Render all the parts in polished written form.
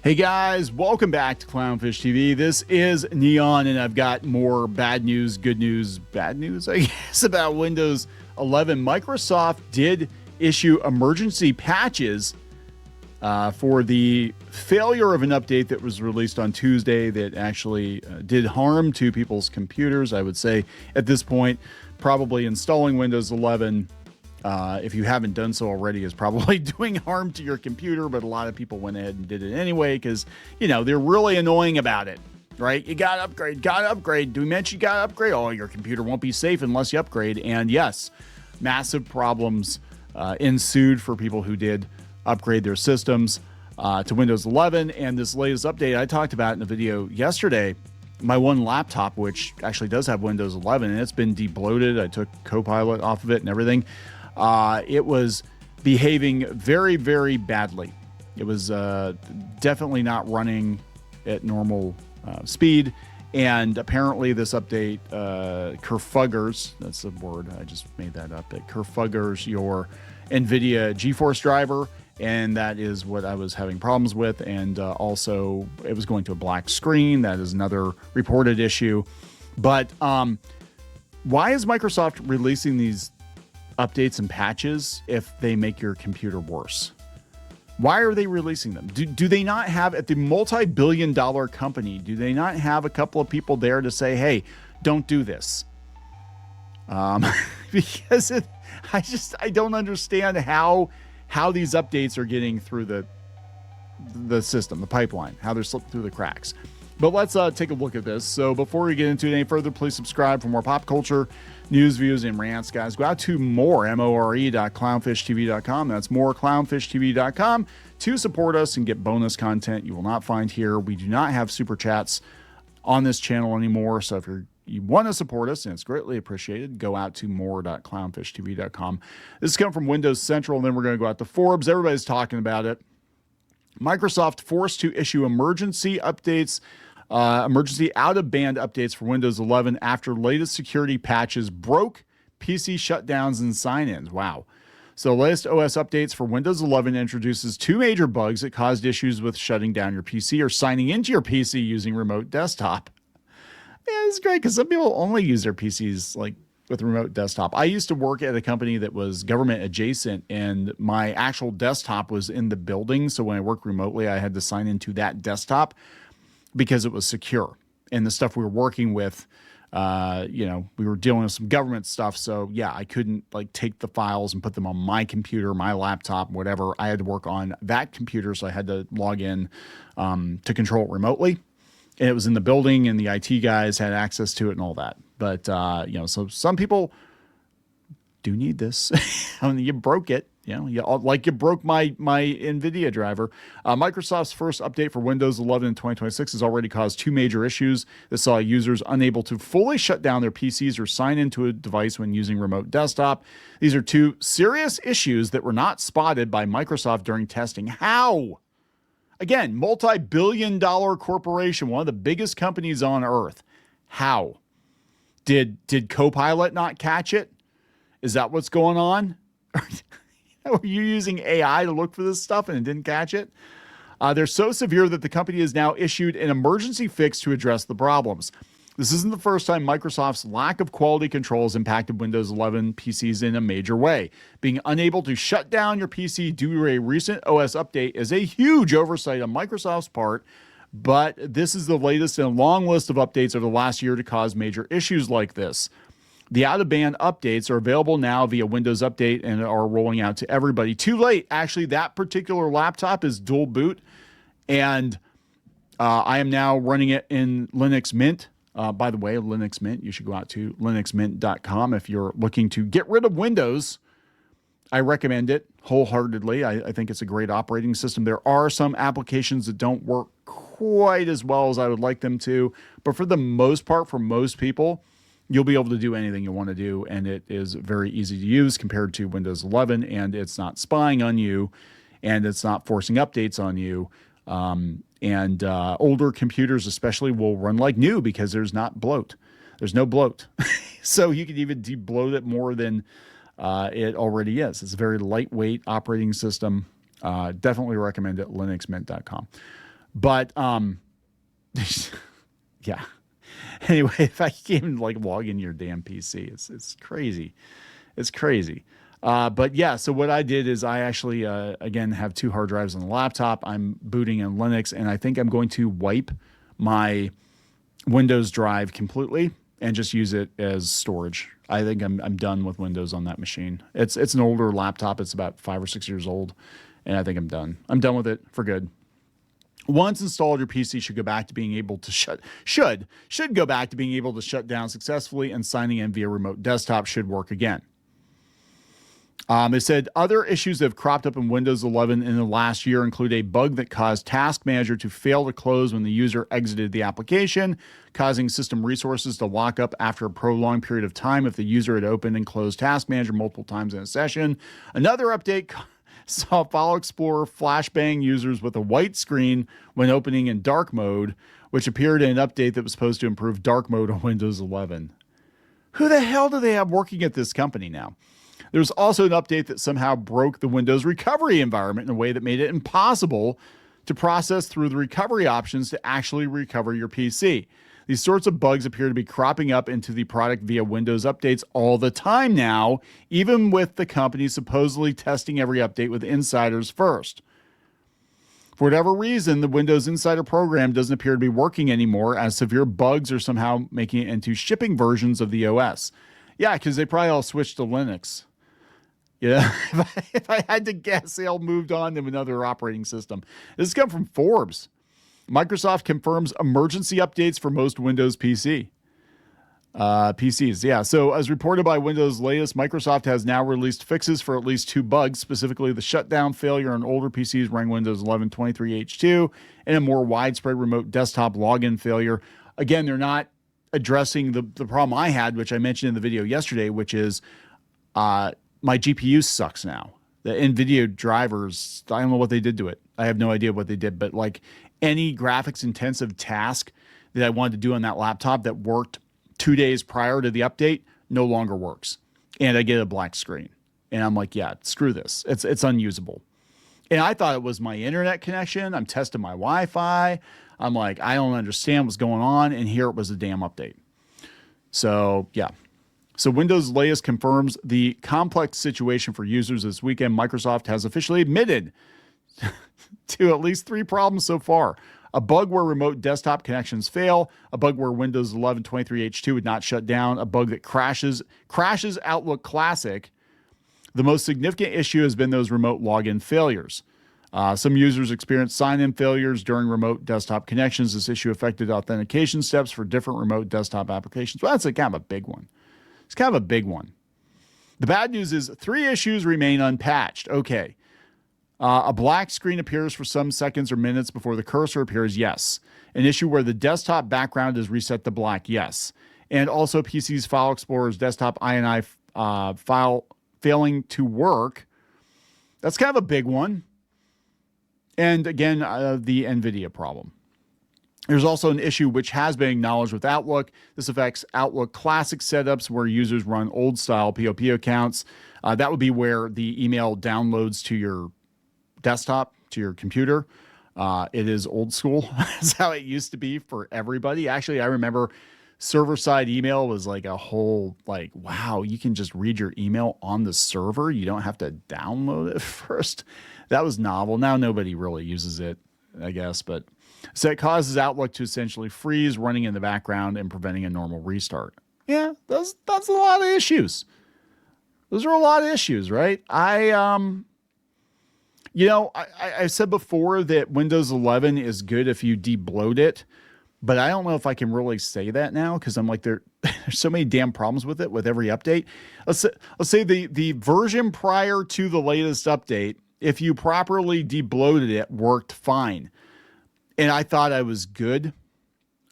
Hey guys, welcome back to Clownfish TV. This is Kneon, and I've got more bad news, good news, bad news, I guess, about Windows 11. Microsoft did issue emergency patches for the failure of an update that was released on Tuesday that actually did harm to people's computers. I would say at this point, probably installing Windows 11 if you haven't done so already, is probably doing harm to your computer, but a lot of people went ahead and did it anyway because, you know, they're really annoying about it, right? You got to upgrade. Do we mention you got to upgrade? Oh, your computer won't be safe unless you upgrade. And yes, massive problems ensued for people who did upgrade their systems to Windows 11. And this latest update, I talked about in a video yesterday, my one laptop, which actually does have Windows 11, and it's been debloated. I took Copilot off of it and everything. It was behaving very, very badly. It was definitely not running at normal speed. And apparently this update kerfuggers, that's the word, I just made that up, it kerfuggers your NVIDIA GeForce driver. And that is what I was having problems with. And also it was going to a black screen. That is another reported issue. But why is Microsoft releasing these updates and patches if they make your computer worse? Why are they releasing them? Do they not have, at the multi-billion-dollar company, do they not have a couple of people there to say, hey, don't do this? Because I don't understand how these updates are getting through the system, the pipeline, how they're slipping through the cracks. But let's take a look at this. So before we get into it any further, please subscribe for more pop culture news, views, and rants, guys. Go out to more.clownfishtv.com. That's more.clownfishtv.com to support us and get bonus content you will not find here. We do not have super chats on this channel anymore. So if you want to support us, and it's greatly appreciated, go out to more.clownfishtv.com. This is coming from Windows Central, and then we're going to go out to Forbes. Everybody's talking about it. Microsoft forced to issue emergency updates, emergency out-of-band updates for Windows 11 after latest security patches broke PC shutdowns and sign-ins. Wow. So latest OS updates for Windows 11 introduces two major bugs that caused issues with shutting down your PC or signing into your PC using remote desktop. Yeah, it's great because some people only use their PCs like with remote desktop. I used to work at a company that was government adjacent, and my actual desktop was in the building. So when I worked remotely, I had to sign into that desktop because it was secure. And the stuff we were working with, we were dealing with some government stuff. So yeah, I couldn't like take the files and put them on my computer, my laptop, whatever. I had to work on that computer. So I had to log in to control it remotely. And it was in the building, and the IT guys had access to it and all that. But, so some people do need this. I mean, you broke it, like you broke my NVIDIA driver. Microsoft's first update for Windows 11 in 2026 has already caused two major issues that saw users unable to fully shut down their PCs or sign into a device when using remote desktop. These are two serious issues that were not spotted by Microsoft during testing. How? Again, multi-billion-dollar corporation, one of the biggest companies on earth. How? Did Copilot not catch it? Is that what's going on? Were you using AI to look for this stuff and it didn't catch it? They're so severe that the company has now issued an emergency fix to address the problems. This isn't the first time Microsoft's lack of quality control has impacted Windows 11 PCs in a major way. Being unable to shut down your PC due to a recent OS update is a huge oversight on Microsoft's part, but this is the latest in a long list of updates over the last year to cause major issues like this. The out-of-band updates are available now via Windows Update and are rolling out to everybody. Too late. Actually, that particular laptop is dual boot, and I am now running it in Linux Mint. By the way, Linux Mint, you should go out to linuxmint.com if you're looking to get rid of Windows. I recommend it wholeheartedly. I think it's a great operating system. There are some applications that don't work quite as well as I would like them to, but for the most part, for most people, you'll be able to do anything you want to do, and it is very easy to use compared to Windows 11, and it's not spying on you, and it's not forcing updates on you. And older computers especially will run like new because there's not bloat. There's no bloat. So you can even de-bloat it more than it already is. It's a very lightweight operating system. Definitely recommend it, linuxmint.com. But yeah. Anyway, if I can't even like log in your damn PC, it's crazy. It's crazy. But yeah, so what I did is I actually, again, have 2 hard drives on the laptop. I'm booting in Linux, and I think I'm going to wipe my Windows drive completely and just use it as storage. I think I'm done with Windows on that machine. It's an older laptop. It's about 5 or 6 years old, and I think I'm done. I'm done with it for good. Once installed, your PC should go back to being able to should go back to being able to shut down successfully, and signing in via remote desktop should work again. It said other issues that have cropped up in Windows 11 in the last year include a bug that caused Task Manager to fail to close when the user exited the application, causing system resources to lock up after a prolonged period of time if the user had opened and closed Task Manager multiple times in a session. Another update saw File Explorer flashbang users with a white screen when opening in dark mode, which appeared in an update that was supposed to improve dark mode on Windows 11. Who the hell do they have working at this company now? There's also an update that somehow broke the Windows recovery environment in a way that made it impossible to process through the recovery options to actually recover your PC. These sorts of bugs appear to be cropping up into the product via Windows updates all the time now, even with the company supposedly testing every update with insiders first. For whatever reason, the Windows Insider program doesn't appear to be working anymore, as severe bugs are somehow making it into shipping versions of the OS. Yeah, because they probably all switched to Linux. Yeah, if I had to guess, they all moved on to another operating system. This comes from Forbes. Microsoft confirms emergency updates for most Windows PCs. Yeah, so as reported by Windows latest, Microsoft has now released fixes for at least 2 bugs, specifically the shutdown failure on older PCs running Windows 11 23H2 and a more widespread remote desktop login failure. Again, they're not addressing the problem I had, which I mentioned in the video yesterday, which is my GPU sucks now. The NVIDIA drivers, I don't know what they did to it. I have no idea what they did, but like any graphics intensive task that I wanted to do on that laptop that worked 2 days prior to the update no longer works. And I get a black screen. And I'm like, yeah, screw this. It's unusable. And I thought it was my internet connection. I'm testing my Wi-Fi. I'm like, I don't understand what's going on. And here it was a damn update. So yeah. So Windows latest confirms the complex situation for users this weekend. Microsoft has officially admitted to at least 3 problems so far. A bug where remote desktop connections fail, a bug where Windows 11 23H2 would not shut down, a bug that crashes Outlook Classic. The most significant issue has been those remote login failures. Some users experienced sign-in failures during remote desktop connections. This issue affected authentication steps for different remote desktop applications. Well, that's kind of a big one. It's kind of a big one. The bad news is 3 issues remain unpatched. Okay. A black screen appears for some seconds or minutes before the cursor appears. Yes. An issue where the desktop background is reset to black. Yes. And also PC's File Explorer's desktop INI file failing to work. That's kind of a big one. And again, the NVIDIA problem. There's also an issue which has been acknowledged with Outlook. This affects Outlook Classic setups where users run old-style POP accounts. That would be where the email downloads to your desktop, to your computer. It is old school. That's how it used to be for everybody. Actually, I remember server-side email was like a whole, like, wow, you can just read your email on the server. You don't have to download it first. That was novel. Now nobody really uses it, I guess, but... So it causes Outlook to essentially freeze, running in the background and preventing a normal restart. Yeah, that's a lot of issues. Those are a lot of issues, right? I said before that Windows 11 is good if you debloat it, but I don't know if I can really say that now because I'm like, there's so many damn problems with it with every update. Let's say the version prior to the latest update, if you properly debloated it, worked fine. And I thought I was good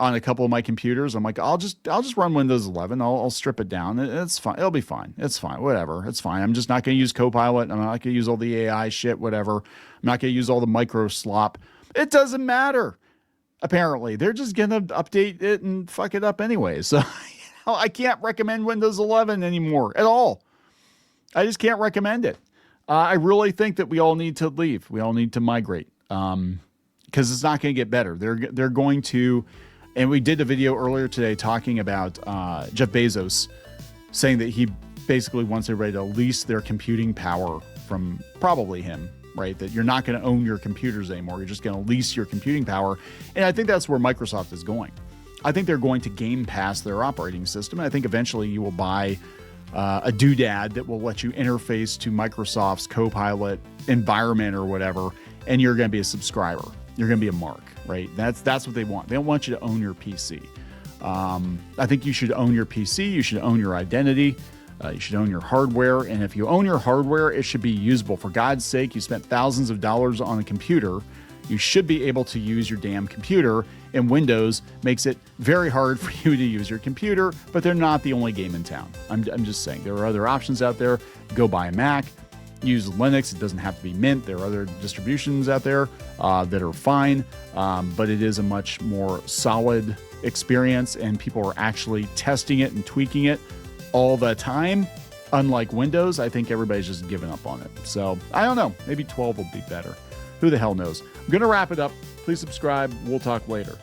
on a couple of my computers. I'm like, I'll just run Windows 11. I'll strip it down. It's fine. It'll be fine. It's fine. Whatever. It's fine. I'm just not going to use Copilot. I'm not going to use all the AI shit, whatever. I'm not going to use all the Microslop. It doesn't matter. Apparently, they're just going to update it and fuck it up anyway. So I can't recommend Windows 11 anymore at all. I just can't recommend it. I really think that we all need to leave. We all need to migrate. because it's not going to get better. They're going to, and we did a video earlier today talking about Jeff Bezos saying that he basically wants everybody to lease their computing power from probably him, right? That you're not going to own your computers anymore. You're just going to lease your computing power. And I think that's where Microsoft is going. I think they're going to Game Pass their operating system. And I think eventually you will buy a doodad that will let you interface to Microsoft's Copilot environment or whatever, and you're going to be a subscriber. You're going to be a mark, right? That's what they want. They don't want you to own your PC. I think you should own your PC. You should own your identity. You should own your hardware. And if you own your hardware, it should be usable. For God's sake, you spent thousands of dollars on a computer. You should be able to use your damn computer. And Windows makes it very hard for you to use your computer, but they're not the only game in town. I'm just saying there are other options out there. Go buy a Mac. Use Linux. It doesn't have to be Mint. There are other distributions out there that are fine, but it is a much more solid experience, and people are actually testing it and tweaking it all the time. Unlike Windows, I think everybody's just given up on it. So I don't know. Maybe 12 will be better. Who the hell knows? I'm going to wrap it up. Please subscribe. We'll talk later.